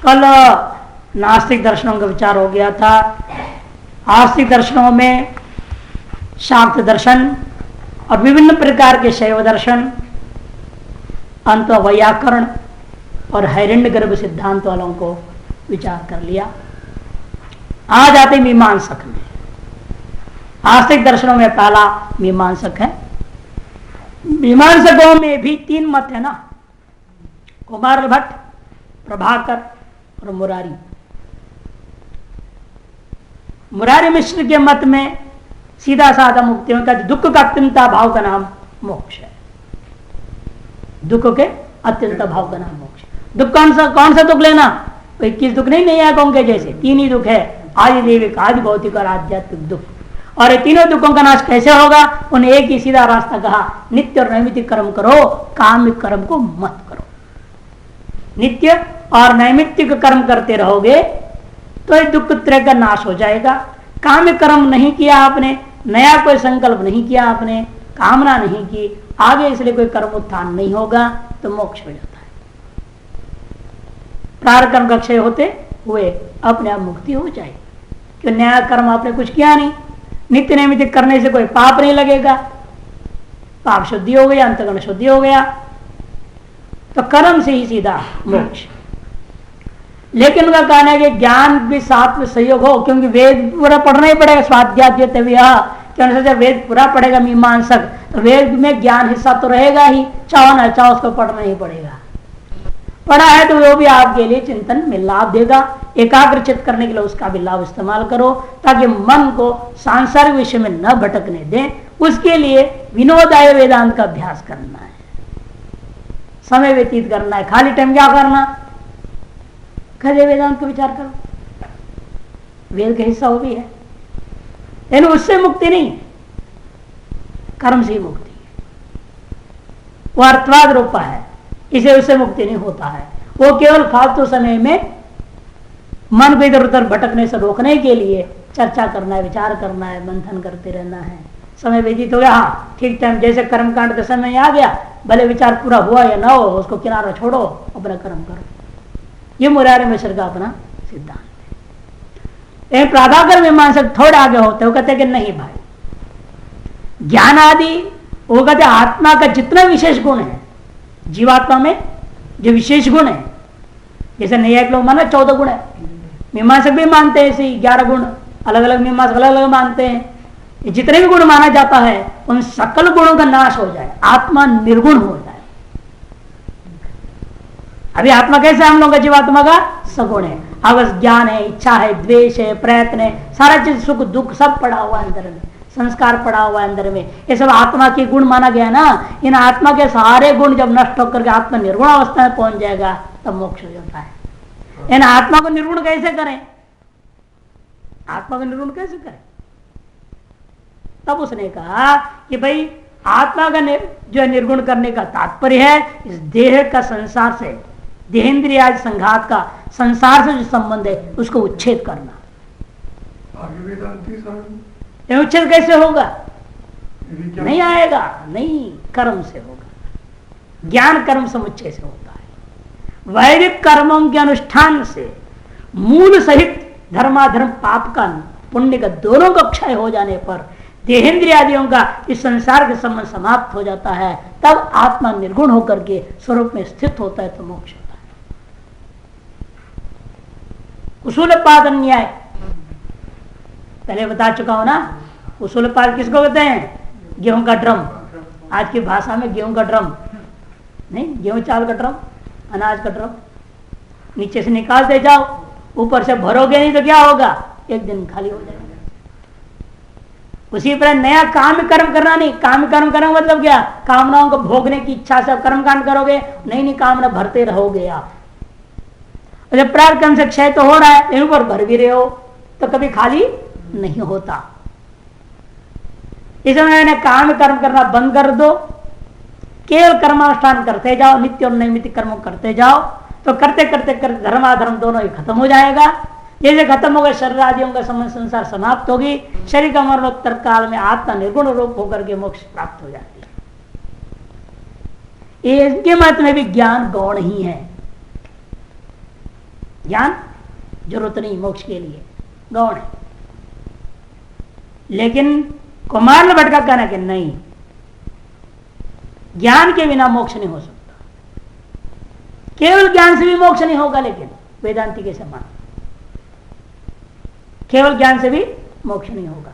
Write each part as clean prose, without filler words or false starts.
कल नास्तिक दर्शनों का विचार हो गया था। आस्तिक दर्शनों में शाक्त दर्शन और विभिन्न प्रकार के शैव दर्शन, अंत वैयाकरण और हैरण्यगर्भ सिद्धांत वालों को विचार कर लिया। आज आते मीमांसक में। आस्तिक दर्शनों में पहला मीमांसक है। मीमांसकों में भी तीन मत है ना, कुमार भट्ट, प्रभाकर और मुरारी। मुरारी मिश्र के मत में सीधा साधा मुक्तियों का दुख का अत्यंता भाव का नाम मोक्ष है। दुख के अत्यंत भाव का नाम मोक्ष। दुख कौन सा दुख लेना? 21 दुख नहीं है कौन के जैसे, तीन ही दुख है, आदि देविक, आदि भौतिक और आध्यात्मिक दुख। और ये तीनों दुखों का नाश कैसे होगा? उन्हें एक ही सीधा रास्ता कहा, नित्य और नैमित्तिक कर्म करो, कामिक कर्म को मत करो। नित्य और नैमित्तिक कर्म करते रहोगे तो ये दुख त्रय का नाश हो जाएगा। कामिक कर्म नहीं किया आपने, नया कोई संकल्प नहीं किया आपने, कामना नहीं की, आगे इसलिए कोई कर्म उत्थान नहीं होगा तो मोक्ष हो जाता है। प्रारब्ध कर्म का क्षय होते हुए अपने आप मुक्ति हो जाएगी, क्यों नया कर्म आपने कुछ किया नहीं। नित्य नैमित्तिक करने से कोई पाप नहीं लगेगा, पाप शुद्धि हो गया, अंतःकरण शुद्धि हो गया, तो कर्म से ही सीधा मोक्ष। लेकिन उनका कहना है कि ज्ञान भी साथ में सहयोग हो, क्योंकि वेद पूरा पढ़ना ही पड़ेगा। स्वाध्याय जब वेद पूरा पढ़ेगा मीमांसक, तो वेद में ज्ञान हिस्सा तो रहेगा ही, चाहो ना चाहो उसको पढ़ना ही पड़ेगा। पढ़ा है तो वो भी आपके लिए चिंतन में लाभ देगा। एकाग्रचित करने के लिए उसका भी लाभ इस्तेमाल करो, ताकि मन को सांसारिक विषय में न भटकने दें। उसके लिए विनोदाय वेदांत का अभ्यास करना है, समय व्यतीत करना है। खाली टाइम क्या करना? खड़े वेदांत का विचार करो, वेद का हिस्सा वो भी है, लेकिन उससे मुक्ति नहीं है, कर्म से ही मुक्ति है। वो अर्थवाद रूपा है, इसे उससे मुक्ति नहीं होता है। वो केवल फालतू समय में मन को इधर उधर भटकने से रोकने के लिए चर्चा करना है, विचार करना है, मंथन करते रहना है। समय व्यतीत हो गया, हाँ ठीक टाइम, जैसे कर्मकांड का समय आ गया, भले विचार पूरा हुआ या ना हो, उसको किनारा छोड़ो, अपना कर्म करो। ये मुरारी मिश्र का अपना सिद्धांत है। प्राभाकर मीमांसक थोड़े आगे होते, वो कहते हैं कि नहीं भाई, ज्ञान आदि वो कहते आत्मा का जितना विशेष गुण है, जीवात्मा में जो विशेष गुण है, जैसे नैयायिक लोग माना 14 गुण है, मीमांसक भी मानते हैं ऐसे 11 गुण, अलग अलग मीमांसक अलग अलग मानते हैं। जितने भी गुण माना जाता है उन सकल गुणों का नाश हो जाए, आत्मा निर्गुण हो जाए। अभी आत्मा कैसे हम लोग का जीवात्मा का सगुण है। अब ज्ञान है, इच्छा है, द्वेष है, प्रयत्न है, सारा चीज सुख दुख सब पड़ा हुआ है अंदर में, संस्कार पड़ा हुआ है अंदर में, ये सब आत्मा के गुण माना गया ना। इन आत्मा के सारे गुण जब नष्ट होकर के आत्मा निर्गुण अवस्था में पहुंच जाएगा तब मोक्ष हो जाता है। इन आत्मा को निर्गुण कैसे करें? आत्मा को निर्गुण कैसे करें? तब उसने कहा कि भाई आत्मा का जो निर्गुण करने का तात्पर्य है, इस देह का संसार से, देहेंद्रिय संघात का संसार से जो संबंध है उसको उच्छेद करना। उच्छेद कैसे होगा? नहीं आएगा, नहीं, कर्म से होगा। ज्ञान कर्म समुच्चय से होता है। वैदिक कर्मों के अनुष्ठान से मूल सहित धर्माधर्म पाप का पुण्य का दोनों का क्षय हो जाने पर देहेंद्रिय आदियों का इस संसार के संबंध समाप्त हो जाता है। तब आत्मा निर्गुण होकर के स्वरूप में स्थित होता है तो मोक्ष होता है। उसूलपाद न्याय पहले बता चुका हूं ना। उसूलपाद किसको कहते हैं? गेहूं का ड्रम। आज की भाषा में गेहूं का ड्रम नहीं, गेहूं चावल का ड्रम, अनाज का ड्रम। नीचे से निकालते जाओ, ऊपर से भरोगे नहीं तो क्या होगा? एक दिन खाली हो जाएगा। उसी पर नया काम कर्म करना नहीं। काम कर्म करना मतलब क्या? कामनाओं को भोगने की इच्छा से कर्म कांड करोगे, नहीं कामना भरते रहोगे आप। जब प्रारब्ध कर्म से क्षय तो हो रहा है, लेकिन ऊपर भर भी रहे हो तो कभी खाली नहीं होता। इसमें मैंने काम कर्म करना बंद कर दो, केवल कर्मानुष्ठान करते जाओ, नित्य और नैमित्तिक कर्म करते जाओ, तो करते करते करते धर्माधर्म दोनों ही खत्म हो जाएगा। जैसे खत्म होगा शरीर आदियों का संबंध, संसार समाप्त होगी, शरीर का मरणोत्तर काल में आत्मा निर्गुण रूप होकर के मोक्ष प्राप्त हो जाती है। इसके मत में भी ज्ञान गौण ही है। ज्ञान जरूरत नहीं मोक्ष के लिए, गौण है। लेकिन कुमार भट्ट का कहना कि नहीं, ज्ञान के बिना मोक्ष नहीं हो सकता। केवल ज्ञान से भी मोक्ष नहीं होगा, लेकिन वेदांति के समान केवल ज्ञान से भी मोक्ष नहीं होगा,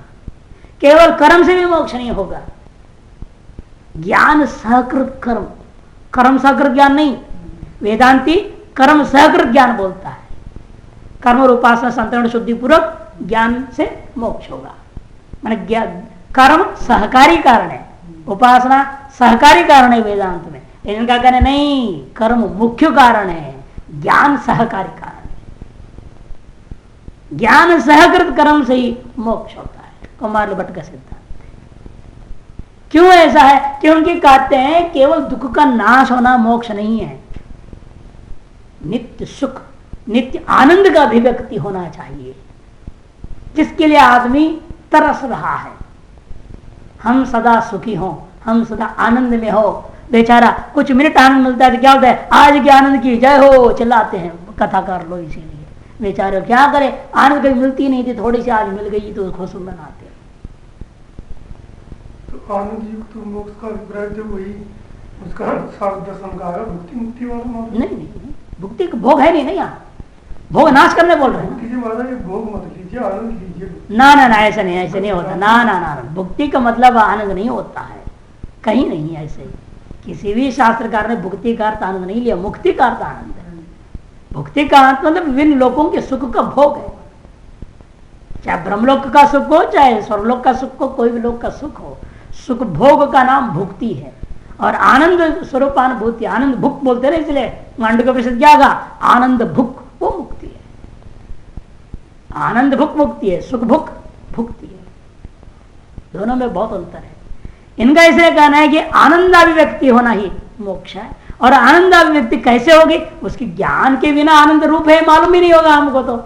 केवल कर्म से भी मोक्ष नहीं होगा। ज्ञान सहकृत कर्म, कर्म सहकृत ज्ञान नहीं, वेदांति कर्म सहकृत ज्ञान बोलता है। कर्म और उपासना संतरण शुद्धि पूर्वक ज्ञान से मोक्ष होगा। माने कर्म सहकारी कारण है, उपासना सहकारी कारण है वेदांत में। इनका कहना नहीं, कर्म मुख्य कारण है, ज्ञान सहकारी कारण है। ज्ञान सहकृत कर्म से ही मोक्ष होता है, कुमार भट्ट का सिद्धांत। क्यों ऐसा है? क्योंकि कहते हैं केवल दुख का नाश होना मोक्ष नहीं है, नित्य सुख नित्य आनंद का अभिव्यक्ति होना चाहिए, जिसके लिए आदमी तरस रहा है। हम सदा सुखी हों, हम सदा आनंद में हो। बेचारा कुछ मिनट आनंद मिलता है तो क्या होता है, आज के आनंद की जय हो चिल्लाते हैं, कथा कर लो। इसीलिए बेचारे क्या करे, आनंद कभी मिलती नहीं थी, थोड़ी सी आज मिल गई तो खुश मनाते। तो आनंद युक्त मोक्ष का अभिप्राय जो वही उसका दर्शन का भुक्ति मुक्ति वाला नहीं, भुक्ति भोग है नहीं यहाँ, भोग नाश करने बोल रहे हैं। भोग मत लीजिए, आनंद लीजिए। ना ना ना, ऐसा नहीं, ऐसे नहीं होता। ना ना ना, भुक्ति का मतलब आनंद नहीं होता है, कहीं नहीं है ऐसे। किसी भी शास्त्रकार ने भुक्ति का अर्थ आनंद नहीं लिया, मुक्ति का अर्थ आनंद है। भुक्ति का अर्थ मतलब विभिन्न लोगों के सुख का भोग है, चाहे ब्रह्मलोक का सुख हो चाहे स्वर्गलोक का सुख हो, कोई भी लोक का सुख हो, सुख भोग का नाम भुक्ति है। और आनंद स्वरूपानुभूति, आनंद भुक बोलते ना, इसलिए मांडुक्योपनिषद क्या कहा, आनंद भुक वो मुक्ति है। आनंद भुक मुक्ति है, सुख भुक भुक्ति है, दोनों में बहुत अंतर है। इनका इसलिए कहना है कि आनंदाभिव्यक्ति होना ही मोक्ष है। और आनंदाभिव्यक्ति कैसे होगी, उसकी ज्ञान के बिना आनंद रूप है मालूम ही नहीं होगा हमको। तो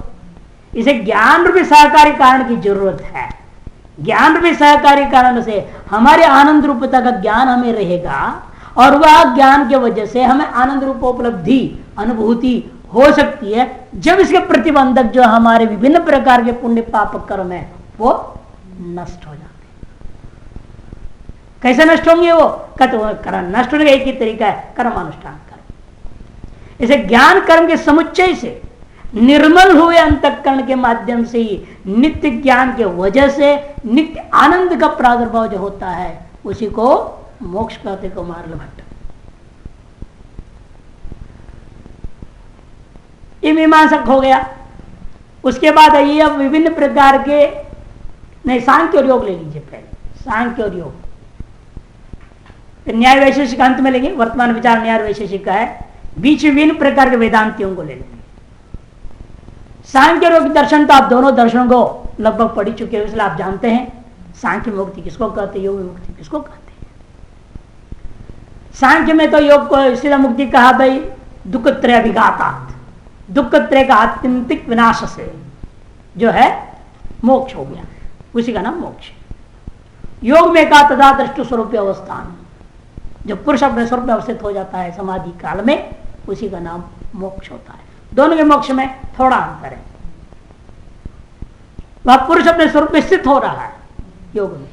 इसे ज्ञान रूपी सहकारी कारण की जरूरत है। ज्ञान रूपी सहकारी कारण से हमारे आनंद रूपता का ज्ञान हमें रहेगा, और वह ज्ञान के वजह से हमें आनंद रूप उपलब्धि अनुभूति हो सकती है, जब इसके प्रतिबंधक जो हमारे विभिन्न प्रकार के पुण्य पाप कर्म है वो नष्ट हो जाते हैं। कैसे नष्ट होंगे वो? नष्ट होने का एक ही तरीका है, कर्मानुष्ठान कर्म। इसे ज्ञान कर्म के समुच्चय से निर्मल हुए अंतःकरण के माध्यम से ही नित्य ज्ञान के वजह से नित्य आनंद का प्रादुर्भाव जो होता है उसी को मोक्ष कहते कुमार भट्ट। ये मीमांसक हो गया। उसके बाद आइए अब विभिन्न प्रकार के, नहीं सांख्य और योग ले लीजिए पहले, सांख्य और योग, फिर न्याय वैशेषिक अंत में लेंगे। वर्तमान विचार न्याय वैशेषिक का है, बीच विभिन्न प्रकार के वेदांतियों को ले लेंगे। सांख्य और योग दर्शन तो आप दोनों दर्शनों को लगभग पढ़ चुके हो, इसलिए आप जानते हैं सांख्य मुक्ति किसको कहते हैं, योग मुक्ति किसको कहते हैं। सांख्य में तो योग को सीधा मुक्ति कहा भाई दुख त्रय विघातात्, दुख त्रय का आत्यंतिक विनाश से जो है मोक्ष हो गया, उसी का नाम मोक्ष। योग में कहा तथा दृष्टि स्वरूप अवस्थान, जो पुरुष अपने स्वरूप में अवस्थित हो जाता है समाधि काल में, उसी का नाम मोक्ष होता है। दोनों के मोक्ष में थोड़ा अंतर है। वह पुरुष अपने स्वरूप में स्थित हो रहा है योग में,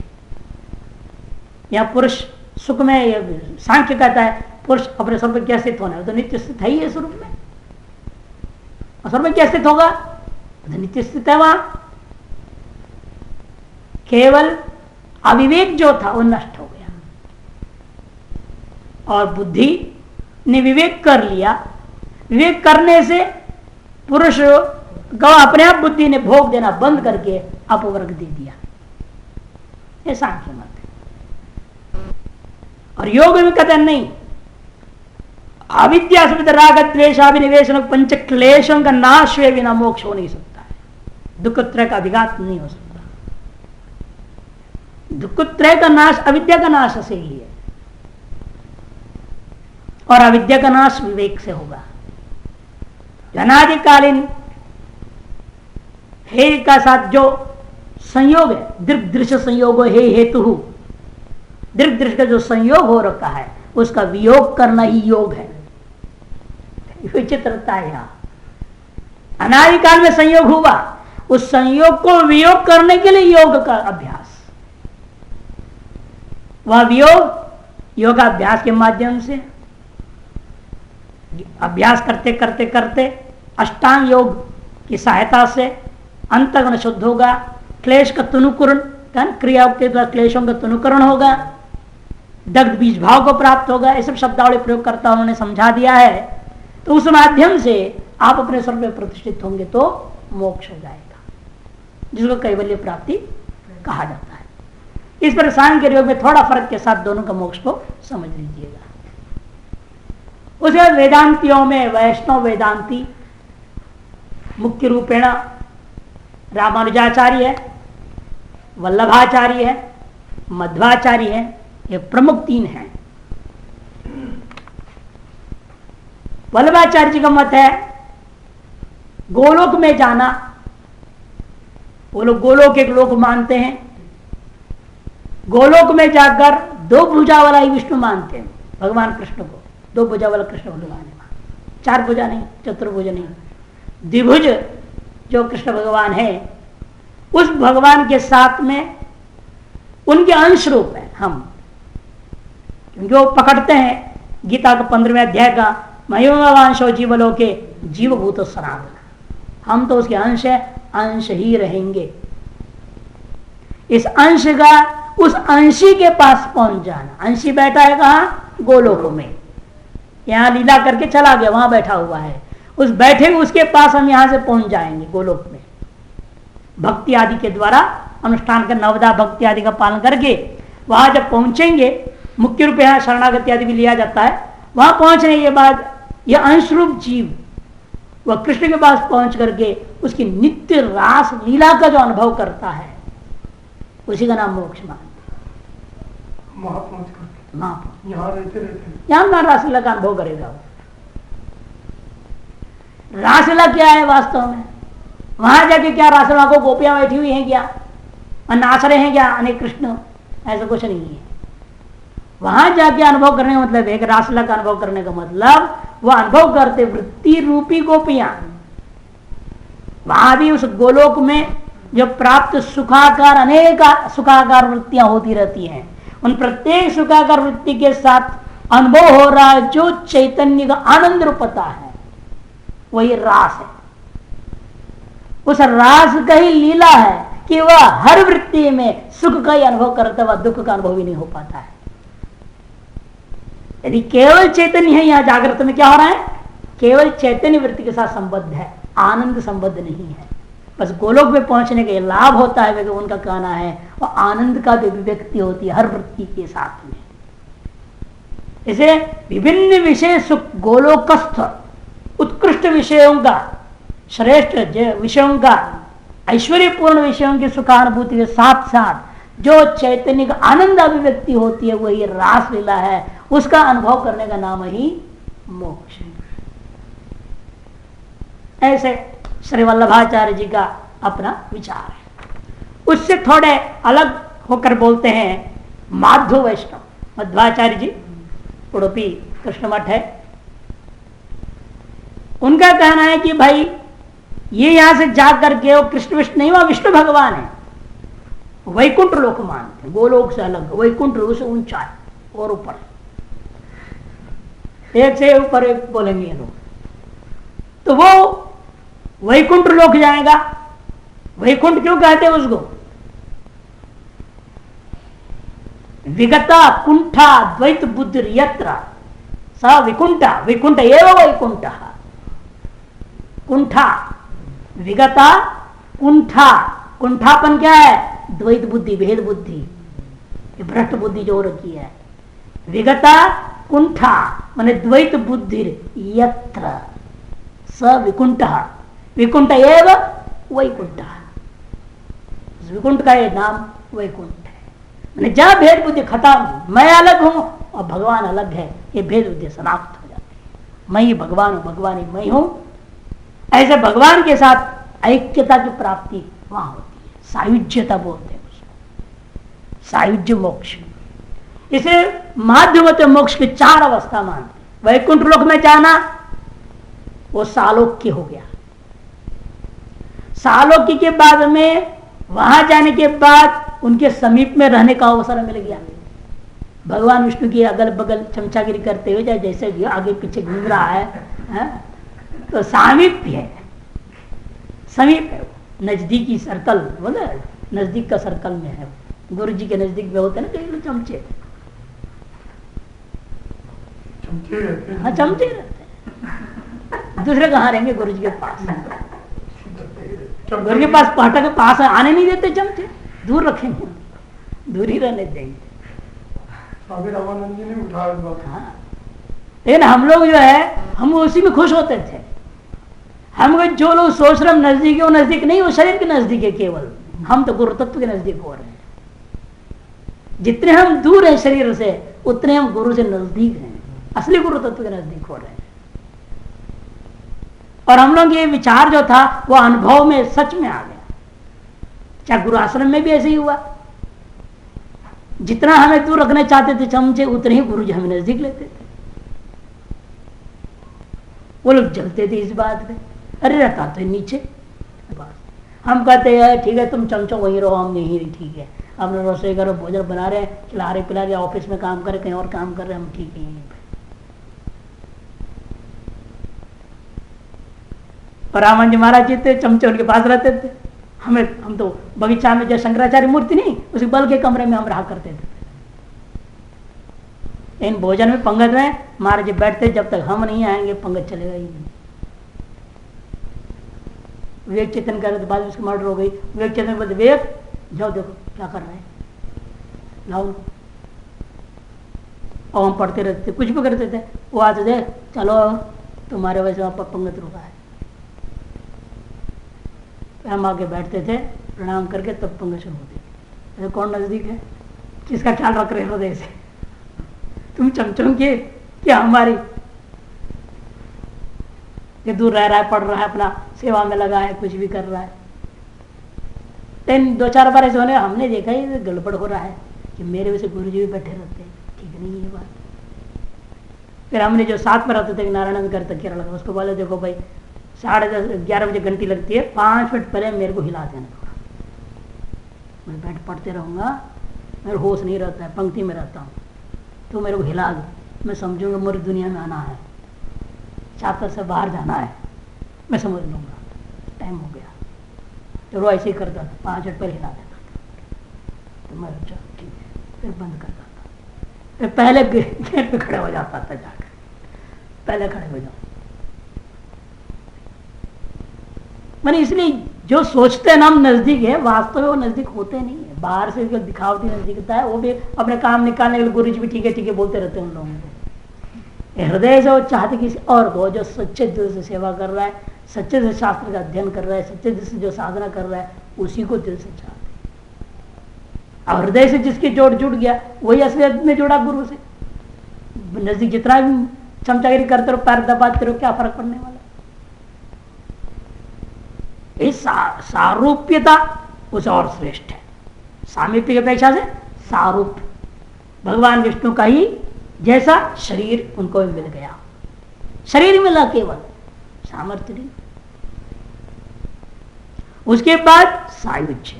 या पुरुष सुख में, सांख्य कहता है पुरुष अपने स्वरूप में क्या स्थित होना है, तो नित्य स्थित है ही है स्वरूप में। स्वरूप में क्या स्थित होगा, तो नित्य स्थित है। वहां केवल अविवेक जो था वो नष्ट हो गया, और बुद्धि ने विवेक कर लिया। विवेक करने से पुरुष को अपने आप बुद्धि ने भोग देना बंद करके अपवर्ग दे दिया, ये सांख्य मत है। और योग में कहते नहीं, अविद्या से राग द्वेषाभिनिवेशन पंच क्लेशों का नाश हुए बिना मोक्ष हो नहीं सकता है, दुख त्रय का विघात नहीं हो सकता। दुख त्रय का नाश अविद्या का नाश से ही है, और अविद्या का नाश विवेक से होगा। अनादिकालीन हे का साथ जो संयोग है, दीर्घ दृश्य संयोग हे हेतु, दीर्घ दृश्य का जो संयोग हो रखा है उसका वियोग करना ही योग है। विचित्रता है यहाँ, अनादिकाल में संयोग हुआ, उस संयोग को वियोग करने के लिए योग का अभ्यास, वह वियोग योगाभ्यास के माध्यम से अभ्यास करते करते करते अष्टांग योग की सहायता से अंतःकरण शुद्ध होगा, क्लेश का तनुकरण, क्रियाओं के द्वारा क्लेशों का तनुकरण होगा, दग्ध बीज भाव को प्राप्त होगा। ये सब शब्दावली प्रयोग करता उन्होंने समझा दिया है। तो उस माध्यम से आप अपने स्वरूप में प्रतिष्ठित होंगे तो मोक्ष हो जाएगा, जिसको कैवल्य प्राप्ति कहा जाता है। इस पर सांख्य योग में थोड़ा फर्क के साथ दोनों का मोक्ष को समझ लीजिएगा। उसके बाद वेदांतियों में वैष्णव वेदांती मुख्य रूपेण रामानुजाचार्य है, वल्लभाचार्य है, मध्वाचार्य है, ये प्रमुख तीन हैं। वल्लभाचार्य जी का मत है गोलोक में जाना, वो लोग गोलोक एक लोक मानते हैं, गोलोक में जाकर दो भुजा वाला ही विष्णु मानते हैं भगवान कृष्ण को, दो भुजा वाला कृष्ण भगवान है, चार भुजा नहीं, चतुर्भुज नहीं, द्विभुज जो कृष्ण भगवान है, उस भगवान के साथ में उनके अंश रूप है हम, क्योंकि वो पकड़ते हैं गीता का 15वें अध्याय का महिमांशो जीवलोके जीवभूत सनातन, हम तो उसके अंश है, अंश ही रहेंगे। इस अंश का उस अंशी के पास पहुंच जाना, अंशी बैठा है कहाँ? गोलोक में, यहां लीला करके चला गया, वहां बैठा हुआ है, उस बैठे उसके पास हम यहां से पहुंच जाएंगे गोलोक में, भक्ति आदि के द्वारा अनुष्ठान का, नवदा भक्ति आदि का पालन करके वहां जब पहुंचेंगे, मुख्य रूप यहाँ शरणागति आदि भी लिया जाता है, वहां पहुंचने के बाद यह अंशरूप जीव वह कृष्ण के पास पहुंच करके उसकी नित्य रास लीला का जो अनुभव करता है, उसी का नाम मोक्ष मानते हैं। यहाँ रहते यहाँ रासलीला का अनुभव करेगा वो। रासलीला क्या है वास्तव में? वहां जाके क्या रासलीला को गोपियां बैठी हुई हैं क्या और नाच रहे हैं क्या अनेक कृष्ण? ऐसा कुछ नहीं है। वहां जाके अनुभव करने का मतलब है, रासलीला का अनुभव करने का मतलब वह अनुभव करते वृत्ति रूपी गोपियां, वहां भी उस गोलोक में जो प्राप्त सुखाकार, अनेक सुखाकार वृत्तियां होती रहती हैं, उन प्रत्येक सुखाकार वृत्ति के साथ अनुभव हो रहा है जो चैतन्य का आनंद रूपता है, वही रास है। उस रास का ही लीला है कि वह हर वृत्ति में सुख का ही अनुभव करता हुआ दुख का अनुभव ही नहीं हो पाता है। यदि केवल चैतन्य है, यहां जागृत में क्या हो रहा है? केवल चैतन्य वृत्ति के साथ संबद्ध है, आनंद संबद्ध नहीं है। बस गोलोक में पहुंचने का लाभ होता है, वे उनका कहना है, और आनंद का भी अभिव्यक्ति होती है हर वृत्ति के साथ में। इसे विभिन्न विषय सुख, गोलोकस्थ उत्कृष्ट विषयों का, श्रेष्ठ विषयों का, ऐश्वर्यपूर्ण विषयों की सुखानुभूति के साथ साथ जो चैतन्य का आनंद अभिव्यक्ति होती है, वही रास लीला है, उसका अनुभव करने का नाम ही मोक्ष है। ऐसे श्री वल्लभाचार्य जी का अपना विचार है। उससे थोड़े अलग होकर बोलते हैं माधव वैष्णव, मध्वाचार्य जी, उडुपी कृष्ण मठ है, उनका कहना है कि भाई ये यहां से जाकर के वो कृष्ण विष्णु नहीं, वह विष्णु भगवान है, वैकुंठ लोक मानते हैं, गोलोक से अलग, वैकुंठ से ऊंचा है और ऊपर, एक से ऊपर एक बोलेंगे लोग, तो वो वैकुंठ लोक जाएगा। वैकुंठ क्यों कहते हैं उसको? विगता कुंठा द्वैत बुद्धि यत्र स विकुंठा, विकुंठ एव वैकुंठ, कुंठा विगता कुंठा, कुंठापन क्या है? द्वैत बुद्धि, भेद बुद्धि, भ्रष्ट बुद्धि जो रखी है। विगता कुंठा माने द्वैत बुद्धि यत्र स विकुंठ, विकुंठ एव वैकुंठ, विकुंठ का ये नाम वैकुंठ है। मैंने जब भेद बुद्धि खत्म, मैं अलग हूं और भगवान अलग है, ये भेद बुद्धि समाप्त हो जाती है। मैं ही भगवान हूं, भगवान ही मैं हूं, ऐसे भगवान के साथ ऐक्यता की प्राप्ति वहां होती है, सायुज्यता बोलते हैं उसको, सायुज्य मोक्ष। इसे माध्यमत मोक्ष की चार अवस्था मानते। वैकुंठ लोक में जाना वो सालोक्य हो गया, सालों के बाद में वहां जाने के बाद उनके समीप में रहने का अवसर मिल गया। भगवान विष्णु की अगल बगल चमचागिरी करते हुए जैसे भी आगे पीछे घूम रहा है, तो सामीप्य है, समीप है, नजदीकी सर्कल, बोले नजदीक का सर्कल में है। गुरु जी के नजदीक में होते हैं ना कई चमचे, हाँ चमचे रहते हैं। दूसरे कहाँ रहेंगे गुरु जी के पास? गुरु के पास पाठक के पास आने नहीं देते चमचे, दूर रखेंगे, दूर ही रहने देंगे। हाँ, लेकिन हम लोग जो है हम उसी में खुश होते थे। हम जो लोग सोच रहे हम नजदीक है, वो नजदीक नहीं, वो शरीर के नजदीक है केवल। हम तो गुरु तत्व के नजदीक हो रहे हैं। जितने हम दूर हैं शरीर से, उतने हम गुरु से नजदीक हैं, असली गुरु तत्व के नजदीक हो रहे हैं। और हम लोग ये विचार जो था वो अनुभव में सच में आ गया। चाहे गुरु आश्रम में भी ऐसे ही हुआ, जितना हमें दूर रखना चाहते थे चमचे, उतने ही गुरु जी हमें नजदीक लेते थे। वो लोग जलते थे इस बात पे, अरे रहता तो नीचे बस। हम कहते हैं ठीक है तुम चमचो वहीं रहो, हम यहीं, ठीक है अपने रसोई करो, भोजन बना रहे, खिला रहे पिला रहे, ऑफिस में काम कर रहे, कहीं और काम कर रहे, हम ठीक है यहीं पे। और रामन जी महाराज जी थे, चमचे उनके पास रहते थे। हम तो बगीचा में जो शंकराचार्य मूर्ति नहीं, उसी बल के कमरे में हम रहा करते थे। इन भोजन में पंगत में महाराज जी बैठते, जब तक हम नहीं आएंगे पंगत चलेगा ही नहीं। विवेक चेतन कर रहे थे, बाद में उसकी मर्डर हो गई। विवेक चेतन बोलते विवेक जाओ देखो क्या कर रहे हैं, लाओ। और हम पढ़ते रहते थे, कुछ भी करते थे। वो आते थे, चलो तुम्हारे वजह से वहां पर पंगत रुका है। हम आके बैठते थे, प्रणाम करके तब पंगत शुरू होती। तो कौन नजदीक है, किसका ख्याल रख रहे हृदय से, तुम चमचों के क्या हमारी? ये दूर रह रहा है, पढ़ रहा है, अपना सेवा में लगा है, कुछ भी कर रहा है। लेकिन 2-4 बार ऐसे होने हमने देखा ही गड़बड़ हो रहा है कि मेरे वैसे गुरु जी भी बैठे रहते हैं, ठीक नहीं है बात। फिर हमने जो साथ में रहते थे नारायण घर तक लगा, उसको बोले देखो भाई 10:30-11 बजे घंटी लगती है, 5 मिनट पहले मेरे को हिला देना थोड़ा, मैं बैठ पढ़ते रहूंगा, मेरे होश नहीं रहता है, पंक्ति में रहता हूँ, तो मेरे को हिला दो, मैं समझूंगा मेरी दुनिया में आना है, चाहता से बाहर जाना है, मैं समझ लूंगा टाइम हो गया। तो वो ऐसे ही करता था, 5 मिनट पहले हिला देता था, तो मैं चलो ठीक है, फिर बंद करता था, फिर पहले गेट पे खड़े हो जाता था, जाकर पहले खड़े हो जाओ। मैंने इसलिए जो सोचते हैं ना हम नजदीक है, वास्तव में वो नजदीक होते नहीं है। बाहर से जो दिखावटी नजदीकता है, वो भी अपने काम निकालने के लिए गुरु जी भी ठीक है बोलते रहते हैं उन लोगों को। हृदय से वो चाहते किसी और को, जो सच्चे दिल से सेवा कर रहा है, सच्चे से शास्त्र का अध्ययन कर रहा है, सच्चे दिल से जो साधना कर रहा है, उसी को दिल से चाहते। और हृदय से जिसकी जोड़ जुड़ गया, वही असलियत में जुड़ा गुरु से। नजदीक जितना भी चमचागिरी करते रहो, पैर दबाते रहो, क्या फर्क पड़ने वाला? सारूप्यता उस और श्रेष्ठ है, सामीप्य की अपेक्षा से सारूप्य। भगवान विष्णु का ही जैसा शरीर उनको भी मिल गया, शरीर मिला केवल, सामर्थ्य नहीं। उसके बाद सायुज्य,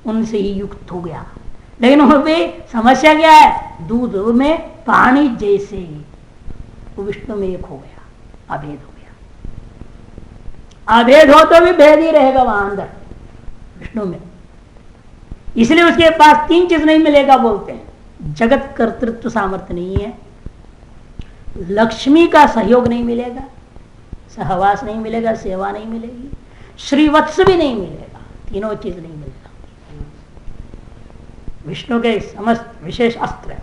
उनसे ही युक्त हो गया। लेकिन वह समस्या क्या है, दूध में पानी जैसे वो विष्णु में एक हो गया, अभेद हो गया। अभेद हो तो भी भेद ही रहेगा वहां अंदर विष्णु में। इसलिए उसके पास 3 चीज नहीं मिलेगा बोलते हैं, जगत कर्तृत्व सामर्थ्य नहीं है, लक्ष्मी का सहयोग नहीं मिलेगा, सहवास नहीं मिलेगा, सेवा नहीं मिलेगी, श्रीवत्स भी नहीं मिलेगा, तीनों चीज नहीं मिलेगा। विष्णु के समस्त विशेष अस्त्र है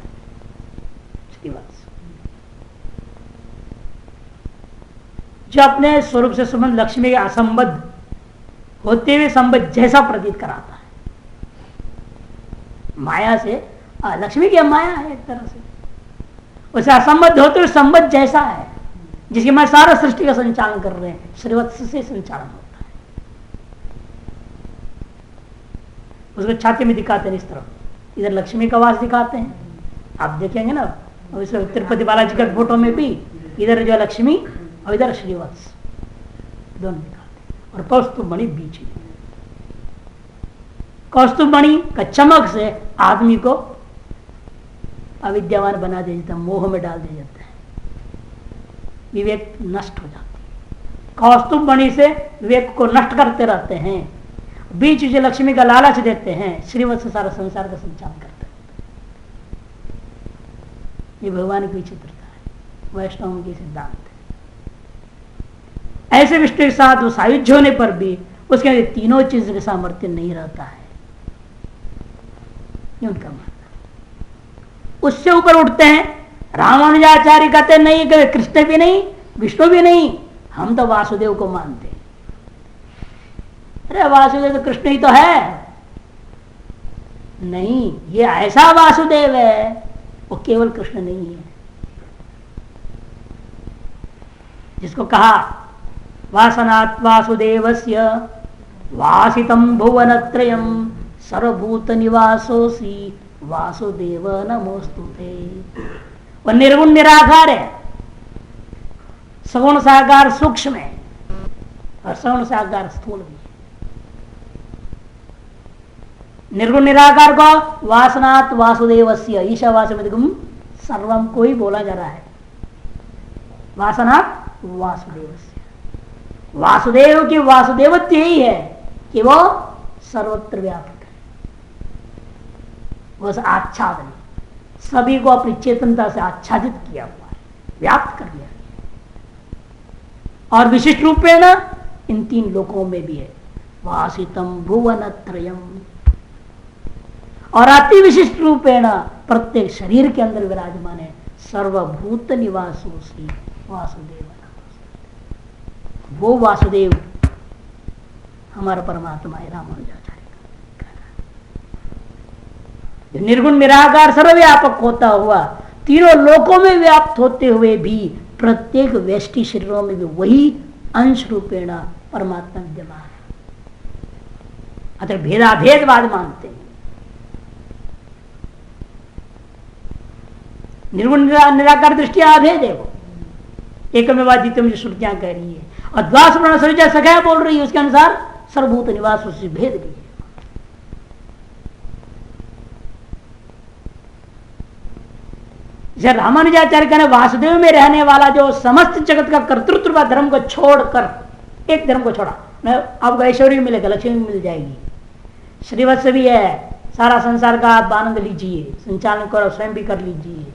श्रीवत्स, जो अपने स्वरूप से संबंध लक्ष्मी के असंबद्ध होते हुए संबद्ध जैसा प्रतीत कराता है। माया से लक्ष्मी की माया है एक तरह से, उसे असंबद्ध होते हुए संबद्ध जैसा है, जिसके मैं सारा सृष्टि का संचालन कर रहे हैं, श्रीवत्स से संचालन होता है। उसको छाती में दिखाते हैं इस तरफ, इधर लक्ष्मी का वास दिखाते हैं, आप देखेंगे ना तिरुपति बालाजी का फोटो में भी, इधर जो लक्ष्मी और इधर श्रीवत्स दोनों दिखाते हैं। और कौस्तुभमणि बीच में। कौस्तुभमणि का चमक से आदमी को अविद्यावान बना दिया जाता है, मोह में डाल दिया जाता है, विवेक नष्ट हो जाता है। कौस्तुभमणि से विवेक को नष्ट करते रहते हैं, बीच जो लक्ष्मी का लालच देते हैं, श्रीवत्स से सारा संसार का संचालन करते हैं। ये भगवान की विचित्रता है, वैष्णव की सिद्धांत है। ऐसे विष्णु के साथ वो सायुज्य होने पर भी उसके अंदर तीनों चीज का सामर्थ्य नहीं रहता है, ये उनका मानना। उससे ऊपर उठते हैं रामानुजाचार्य, कहते नहीं कि कृष्ण भी नहीं विष्णु भी नहीं, हम तो वासुदेव को मानते हैं। अरे वासुदेव तो कृष्ण ही तो है। नहीं, ये ऐसा वासुदेव है, वो केवल कृष्ण नहीं है। जिसको कहा वासनात् वासुदेवस्य वासितम भुवनत्रयम् सर्वभूत निवासोसी वासुदेव नमोस्तुते। वह निर्गुण निराकार है, सगुण साकार सूक्ष्म है और सगुण साकार स्थूल भी है। निर्गुण निराकार को वासनात् वासुदेवस्य ईशावास्यमिदं सर्वम को ही बोला जा रहा है। वासनात् वासुदेवस्य, वासुदेव की वासुदेवत्व यही है कि वो सर्वत्र व्यापक है, वो आच्छादन सभी को अपनी चेतनता से आच्छादित किया हुआ है, व्याप्त कर दिया। और विशिष्ट रूपेण इन तीन लोकों में भी है, वासितम भुवनत्रयम्, और अति विशिष्ट रूपेण प्रत्येक शरीर के अंदर विराजमान है। सर्वभूत निवासोसी वासुदेव, वो वासुदेव हमारा परमात्मा है। रामानुजाचार्य का निर्गुण निराकार सर्वव्यापक होता हुआ तीनों लोकों में व्याप्त होते हुए भी प्रत्येक व्यष्टि शरीरों में भी वही अंश रूपेण परमात्मा विद्यमान है। अतः भेदाभेदवाद मानते हैं। निर्गुण निराकार दृष्टिया अभेद है वो, एकमेवाद्वितीयम जो श्रुतियां कह रही है, और द्वासुप्राण सविजा सखा बोल रही है, उसके अनुसार सर्वभूत निवास उससे भेद भी है। जब रामानुजाचार्य कहने वासुदेव में रहने वाला जो समस्त जगत का कर्तृत्व का धर्म को छोड़कर एक धर्म को छोड़ा, आपको ऐश्वर्य मिलेगा, लक्ष्मी मिल जाएगी, श्रीवत्स भी है, सारा संसार का आप आनंद लीजिए, संचालन करो, स्वयं भी कर लीजिए,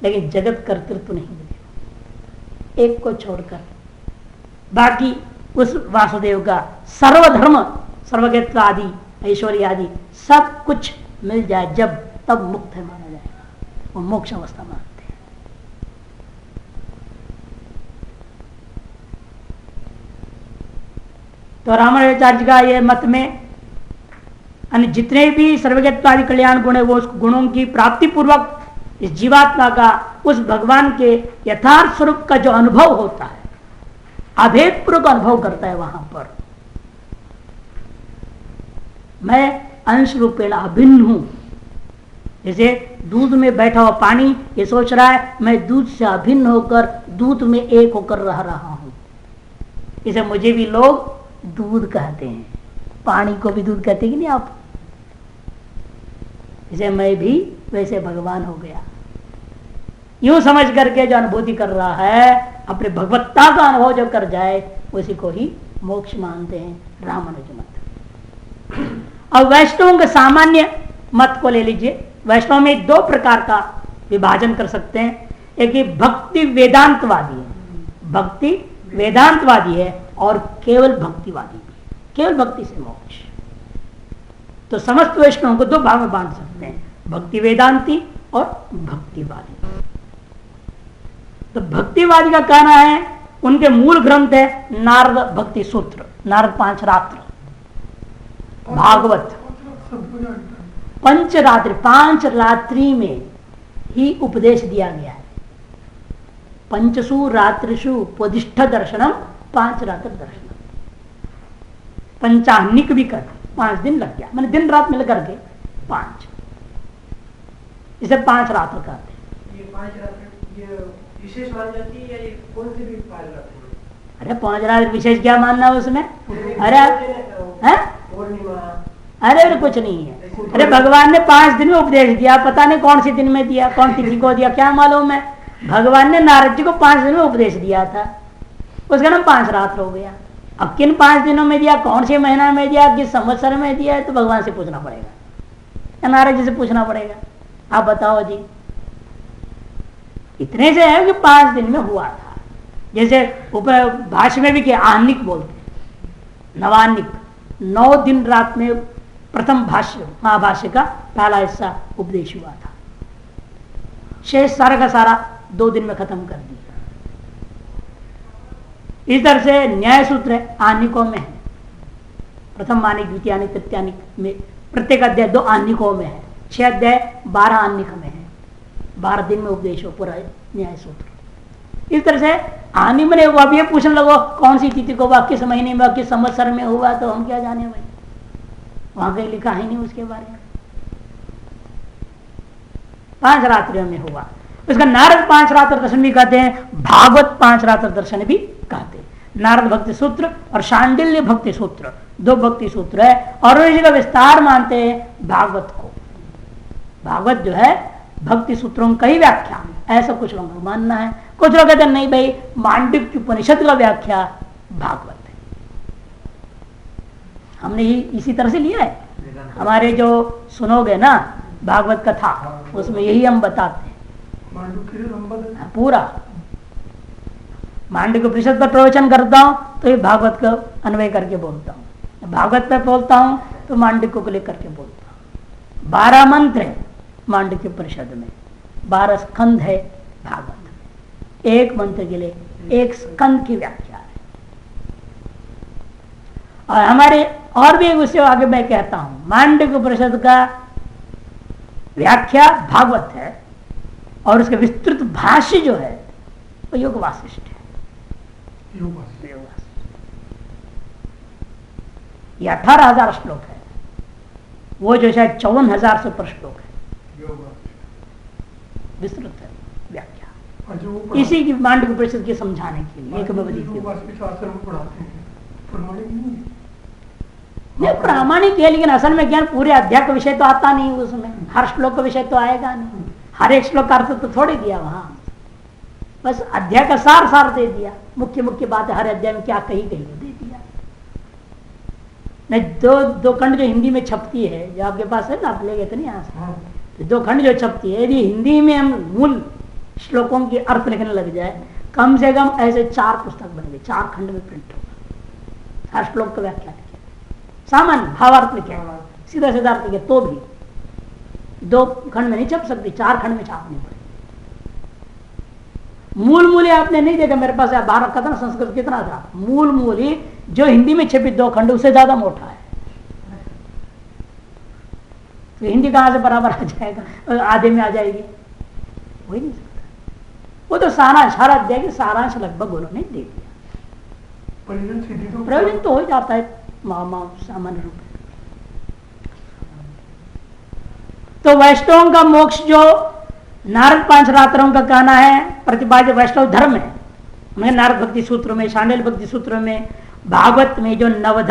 लेकिन जगत कर्तृत्व नहीं मिलेगा। एक को छोड़कर बाकी उस वासुदेव का सर्वधर्म सर्वज्ञत्व आदि ऐश्वर्य आदि सब कुछ मिल जाए जब, तब मुक्त है माना जाएगा, वो मोक्ष अवस्था मानते हैं। तो रामानुजाचार्य का ये मत में अन्य जितने भी सर्वज्ञत्वादि कल्याण गुण है, वो उस गुणों की प्राप्ति पूर्वक इस जीवात्मा का उस भगवान के यथार्थ स्वरूप का जो अनुभव होता है, अभेद पूर्वक अनुभव करता है। वहां पर मैं अंश रूपेण अभिन्न हूं। जैसे दूध में बैठा हुआ पानी ये सोच रहा है मैं दूध से अभिन्न होकर दूध में एक होकर रह रहा हूं, इसे मुझे भी लोग दूध कहते हैं, पानी को भी दूध कहते कि नहीं आप, इसे मैं भी वैसे भगवान हो गया, यूं समझ करके जो अनुभूति कर रहा है, अपने भगवत्ता का अनुभव जो कर जाए उसी को ही मोक्ष मानते हैं रामानुज मत। अब वैष्णवों के सामान्य मत को ले लीजिए। वैष्णव में दो प्रकार का विभाजन कर सकते हैं, एक ही भक्ति वेदांतवादी है, भक्ति वेदांतवादी है, और केवल भक्तिवादी भी, केवल भक्ति से मोक्ष। तो समस्त वैष्णवों को दो भाग में बांध सकते हैं, भक्ति वेदांती और भक्तिवादी। तो भक्तिवादी का कहना है, उनके मूल ग्रंथ है नारद भक्ति सूत्र, नारद पांचरात्र, भागवत पंचरात्रि, 5 रात्रि में ही उपदेश दिया गया है। पंचसु रात्रिषु उपदिष्ट दर्शनम, 5 रात्रि दर्शनम, पंचाहनिक भी कर 5 दिन लग गया, मैंने दिन रात मिल करके 5, इसे 5 रात्र कहते हैं। ये 5 रात्र ये विशेष मानी जाती है या ये कौन से भी 5 रात्र अरे 5 रात्र विशेष क्या मानना उसमें? अरे हैं? अरे कुछ नहीं है। अरे भगवान ने 5 दिन में उपदेश दिया, पता नहीं कौन से दिन में दिया, कौन तिथि को दिया, क्या मालूम है। भगवान ने नारद जी को 5 दिन में उपदेश दिया था, उसका नाम 5 रात्र हो गया। अब किन 5 दिनों में दिया, कौन से महीना में दिया, किस संवत्सर में दिया है, तो भगवान से पूछना पड़ेगा या नारद जी से पूछना पड़ेगा। आप बताओ जी। इतने से है कि 5 दिन में हुआ था। जैसे ऊपर भाष्य में भी क्या आहनिक बोलते, नवान्निक, 9 दिन रात में प्रथम भाष्य महाभाष्य का पहला हिस्सा उपदेश हुआ था। शेष सारा का सारा 2 दिन में खत्म कर दिया। इस तरह से न्याय सूत्र आनिकों में है, प्रथम मानिक, द्वितीय तृतीयानिक में प्रत्येक अध्याय 2 आनिकों में है, 6 अध्याय 12 आनिक में है। 12 दिन में उपदेश हो पूरा न्याय सूत्र। इस तरह से आनी में हुआ, अब ये पूछने लगो कौन सी तिथि को हुआ, किस महीने में, किस संवत्सर में हुआ, तो हम क्या जाने भाई, वहां कहीं लिखा ही नहीं उसके बारे में। 5 रात्रियों में हुआ। उसका नारद 5 रात्र दर्शन भी कहते हैं, भागवत 5 रात्र दर्शन भी कहते हैं। नारद भक्ति सूत्र और शांडिल्य भक्ति सूत्र 2 भक्ति सूत्र है, और इसी का विस्तार मानते हैं भागवत को। भागवत जो है भक्ति सूत्रों का ही व्याख्या, ऐसा कुछ लोगों का मानना है। कुछ लोग कहते हैं नहीं भाई, मांडव्य उपनिषद का व्याख्या भागवत है। हमने ही इसी तरह से लिया है। हमारे जो सुनोगे ना भागवत कथा, उसमें यही हम बताते हैं पूरा। मांडव्य उपनिषद पर प्रवचन करता हूं तो ये भागवत का अन्वय करके बोलता हूं, भागवत पर बोलता हूं तो मांडव्य को लेकर के बोलता हूं। 12 मंत्र है मांडव्य उपनिषद में, 12 स्कंध है भागवत में। एक मंत्र के लिए 1 स्कंध की व्याख्या है। और हमारे और भी उससे आगे मैं कहता हूं, मांडव्य उपनिषद का व्याख्या भागवत है, और उसके विस्तृत भाष्य जो है वो योग वासिष्ठ है। ये 18,000 श्लोक है, वो जो शायद 54,000 से ऊपर श्लोक है, विस्तृत है व्याख्या। इसी की मांडव्य उपनिषद के समझाने के लिए ये प्रामाणिक है, लेकिन असल में ज्ञान पूरे अध्याय का विषय तो आता नहीं उसमें, हर श्लोक का विषय तो आएगा नहीं, हर एक श्लोक का अर्थ तो थोड़े दिया वहां, बस अध्याय का सार दे दिया, मुख्य मुख्य बातें हर अध्याय में क्या कही गई दे दिया। नहीं 2 खंड जो हिंदी में छपती है, जो आपके पास है ना, आप ले गए थे ना यहाँ से, 2 खंड जो छपती है, यदि हिंदी में हम मूल श्लोकों के अर्थ लिखने लग जाए, कम से कम ऐसे 4 पुस्तक बनेंगे, 4 खंड में प्रिंट होगा, हर श्लोक का व्याख्या लिखे, सामान्य भावार्थ लिखे, सीधा सीधा अर्थ लिखे, तो भी 2 खंड में नहीं छप सकती, 4 खंड में छापनी पड़ेगी। मूल आपने नहीं देखा मेरे पास, भारत का था संस्कृत कितना था, मूल जो हिंदी में छपी 2 खंड उससे ज्यादा मोटा है, तो हिंदी कहां से बराबर आ जाएगा, आधे में आ जाएगी, हो ही नहीं सकता। वो तो सारांश, हर अध्याय के सारांश लगभग उन्होंने दे दिया, प्रयोजन तो हो जाता है सामान्य रूप में। तो वैष्णवों का मोक्ष जो नारद 5 रात्रों का कहना है, प्रतिपाद्य वैष्णव धर्म है। मैं नारद भक्ति सूत्र में, शांडिल्य भक्ति सूत्र में, भागवत में जो 9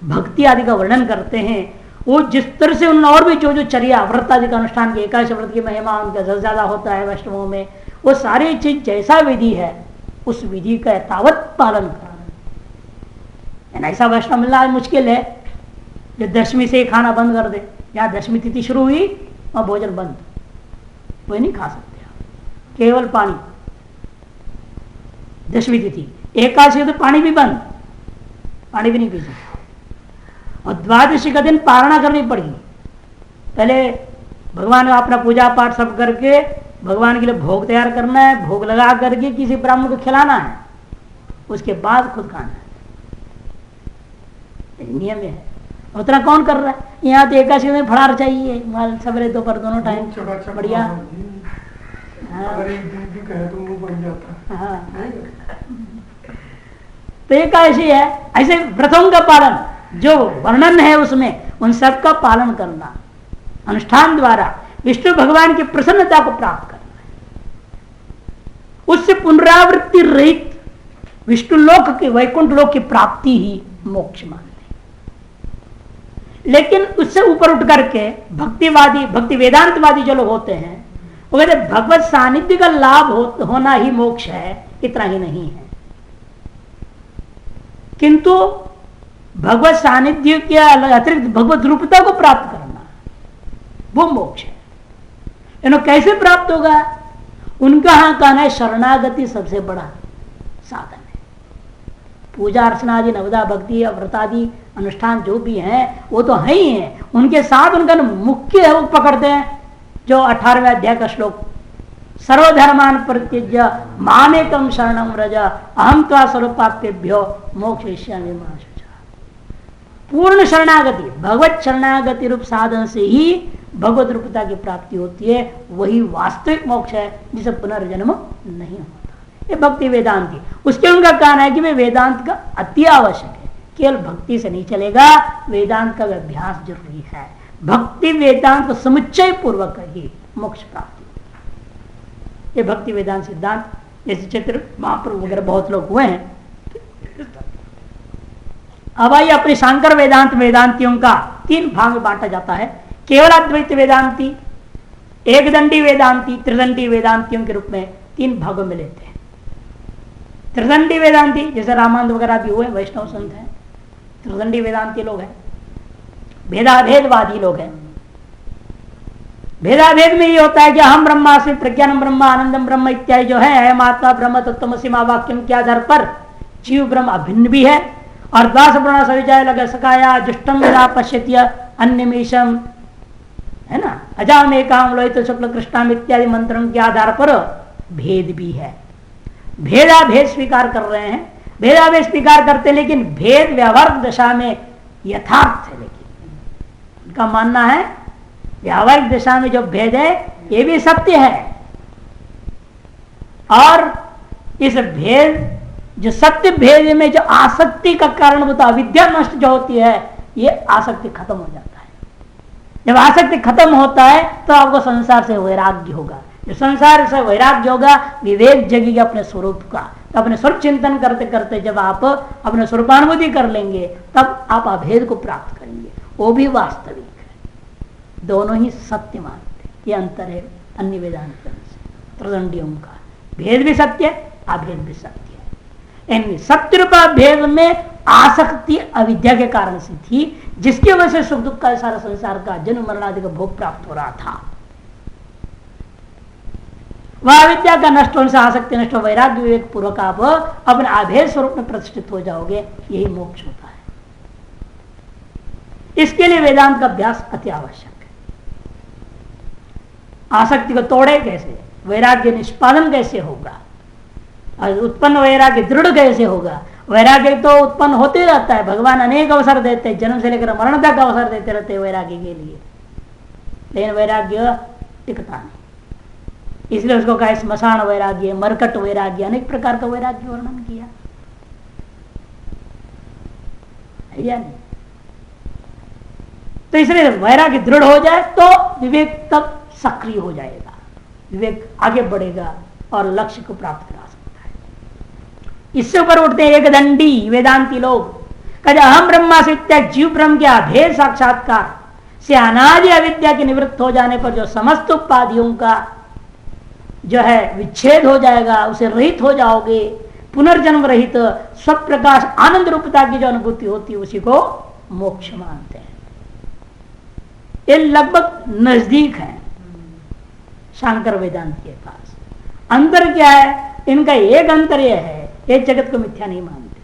भक्ति आदि का वर्णन करते हैं, वो जिस तरह से उन और भी जो चर्या व्रत आदि का अनुष्ठान की, एकादश व्रत की महिमा उनका ज्यादा होता है वैष्णवों में, वो सारी चीज जैसा विधि है उस विधि का तावत पालन करना। ऐसा वैष्णव मिलना मुश्किल है जो 10वीं से ही खाना बंद कर दे, या 10वीं तिथि शुरू हुई और भोजन बंद, वो नहीं खा सकते आप, केवल पानी। 10वीं तिथि, एकादशी तो पानी भी बंद, पानी भी नहीं पी सकते। और द्वादशी का दिन पारणा करनी पड़ेगी, पहले भगवान का अपना पूजा पाठ सब करके भगवान के लिए भोग तैयार करना है, भोग लगा करके किसी ब्राह्मण को खिलाना है, उसके बाद खुद खाना है, नियम है। उतना कौन कर रहा है? यहाँ तो एकादशी में फड़ार चाहिए, सवेरे दोपहर दोनों टाइम बढ़िया। तो एकादशी है, ऐसे व्रतों का पालन जो वर्णन है उसमें, उन सब का पालन करना, अनुष्ठान द्वारा विष्णु भगवान की प्रसन्नता को प्राप्त करना है, उससे पुनरावृत्ति रहित विष्णु लोक की, वैकुंठ लोक की प्राप्ति ही मोक्ष मानते। लेकिन उससे ऊपर उठ करके भक्तिवादी, भक्ति वेदांतवादी जो लोग होते हैं वो कहते भगवत सानिध्य का लाभ होना ही मोक्ष है, इतना ही नहीं है, किंतु भगवत सानिध्य के अतिरिक्त भगवत रूपता को प्राप्त करना वो मोक्ष है। इन्हों कैसे प्राप्त होगा? उनका यहां कहना है शरणागति सबसे बड़ा साधन है। पूजा अर्चना आदि नवदा भक्ति व्रतादि अनुष्ठान जो भी हैं वो तो है ही है, उनके साथ उनका मुख्य है वो पकड़ते हैं जो 18वें अध्याय का श्लोक, सर्वधर्मान परित्यज्य मामेकम शरणं व्रज अहम त्वा सर्वपापेभ्यो मोक्षयिष्यामि मा शुचः। पूर्ण शरणागति, भगवत शरणागति रूप साधन से ही भगवत रूपता की प्राप्ति होती है, वही वास्तविक मोक्ष है जिसे पुनर्जन्म नहीं होता। ये भक्ति वेदांति, उसके उनका कहना है कि वे वेदांत का अति आवश्यक है, केवल भक्ति से नहीं चलेगा, वेदांत का अभ्यास जरूरी है। भक्ति वेदांत को समुच्चय पूर्वक ही मोक्ष प्राप्ति। ये भक्ति वेदांत सिद्धांत, जैसे चित्र महाप्रभु वगैरह बहुत लोग हुए हैं। अब आइए अपने शांकर वेदांत वेदांतियों का 3 भाग में बांटा जाता है। केवल अद्वैत वेदांती, एकदंडी वेदांती, त्रिदंडी वेदांतियों के रूप में 3 भागों में लेते हैं। त्रिदंडी वेदांती जैसे रामानंद वगैरह भी हुए, वैष्णव संत हैं, त्रिदंडी वेदांती लोग हैं। भेदाभेदवादी लोग हैं। भेदाभेद में ये होता है कि हम ब्रह्मास्मि, प्रज्ञानम ब्रह्म, आनंदम ब्रह्म इत्यादि जो है आत्मा ब्रह्म तत्वमसि वाक्यों के आधार पर जीव ब्रह्म अभिन्न भी है, और द्वास ब्रह्म सविजय लग सकाया जुष्टम यदा पश्यत्य अन्यमीशम, है ना, अजामे काम लोहित शुक्ल कृष्णाम इत्यादि मंत्रों के आधार पर भेद भी है। भेदाभेद स्वीकार कर रहे हैं, भेदाभेद स्वीकार करते हैं, लेकिन भेद व्यवहारिक दशा में यथार्थ है। लेकिन उनका मानना है व्यावहारिक दिशा में जो भेद है ये भी सत्य है, और इस भेद जो सत्य भेद में जो आसक्ति का कारण होता है, अविद्या नष्ट जो होती है, ये आसक्ति खत्म हो जाता है। जब आसक्ति खत्म होता है तो आपको संसार से वैराग्य होगा। जो संसार से वैराग्य होगा, विवेक जगेगा अपने स्वरूप का। तो अपने स्वरूप चिंतन करते करते जब आप अपने स्वरूपानुभूति कर लेंगे तब आप अभेद को प्राप्त करेंगे, वो भी वास्तविक है। दोनों ही सत्य मानते, ये अंतर है अन्य वेदांत त्रिदंडियों का। भेद भी सत्य है, अभेद भी सत्य है। इन सत्य रूपा भेद में आसक्ति अविद्या के कारण से थी, जिसकी वजह से सुख दुख का सारा संसार का जन्म मरण आदि का भोग प्राप्त हो रहा था। वह अविद्या का नष्ट होने से आसक्ति नष्ट हो, वैराग्य विवेक पूर्वक आप अपने अभेद स्वरूप में प्रतिष्ठित हो जाओगे, यही मोक्ष होता है। इसके लिए वेदांत का अभ्यास अति आवश्यक है। आसक्ति को तोड़े कैसे, वैराग्य निष्पादन कैसे होगा, और उत्पन्न वैराग्य दृढ़ कैसे होगा। वैराग्य तो उत्पन्न होते रहता है, भगवान अनेक अवसर देते हैं, जन्म से लेकर मरण तक अवसर देते रहते हैं वैराग्य के लिए, लेकिन वैराग्य टिकता नहीं। इसलिए उसको कहा स्मशान वैराग्य, मरकट वैराग्य, अनेक प्रकार का वैराग्य वर्णन किया है या नहीं। तो इसलिए वैराग्य दृढ़ हो जाए तो विवेक तब सक्रिय हो जाएगा, विवेक आगे बढ़ेगा और लक्ष्य को प्राप्त करा सकता है। इससे ऊपर उठते हैं एक दंडी वेदांती लोग, कहते अहम ब्रह्मास्मि जीव ब्रह्म के अभेद साक्षात्कार से अनादि अविद्या के निवृत्त हो जाने पर जो समस्त उपाधियों का जो है विच्छेद हो जाएगा, उसे रहित हो जाओगे, पुनर्जन्म रहित स्वप्रकाश आनंद रूपता की जो अनुभूति होती है उसी को मोक्ष मानते हैं। ये लगभग नजदीक है शांकर वेदांत के पास। अंतर क्या है इनका? एक अंतर यह है, ये जगत को मिथ्या नहीं मानते।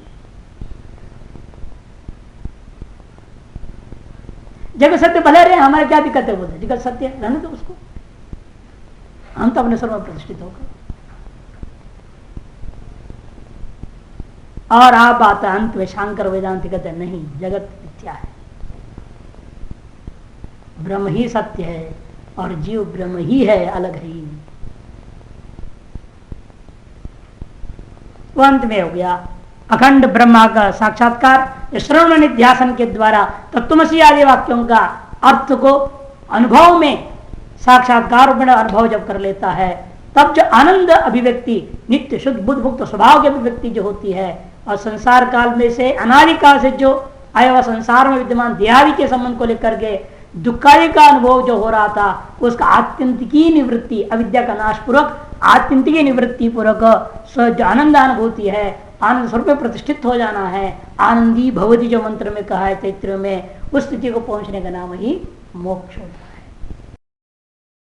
जगत सत्य भले रहे, हमारे क्या दिक्कत है, बोलते जगत सत्य रहने दो उसको, हम तो अपने स्वरूप में प्रतिष्ठित होकर। और आप आता अंत में शांकर वेदांति कहते नहीं, जगत मिथ्या है, ब्रह्म ही सत्य है और जीव ब्रह्म ही है, अलग है ही नहीं। वो अंत में हो गया अखंड ब्रह्मा का साक्षात्कार श्रवण निध्यासन के द्वारा तत्त्वमसि आदि वाक्यों का अर्थ को अनुभव में साक्षात्कार में अनुभव जब कर लेता है तब जो आनंद अभिव्यक्ति नित्य शुद्ध बुद्ध मुक्त स्वभाव की अभिव्यक्ति जो होती है, और संसार काल में से अनादिकाल से जो आया हुआ संसार में विद्यमान देहादि के संबंध को लेकर के दुखादि का अनुभव जो हो रहा था, उसका आत्यंतिकी निवृत्ति, अविद्या का नाश पूर्वक आत्यंतिकी निवृत्ति पूर्वक जो आनंदानुभूति है, आनंद स्वरूप में प्रतिष्ठित हो जाना है, आनंदी भवति जो मंत्र में कहा है तैत्तिरीय में, उस स्थिति को पहुंचने का नाम ही मोक्ष होता है।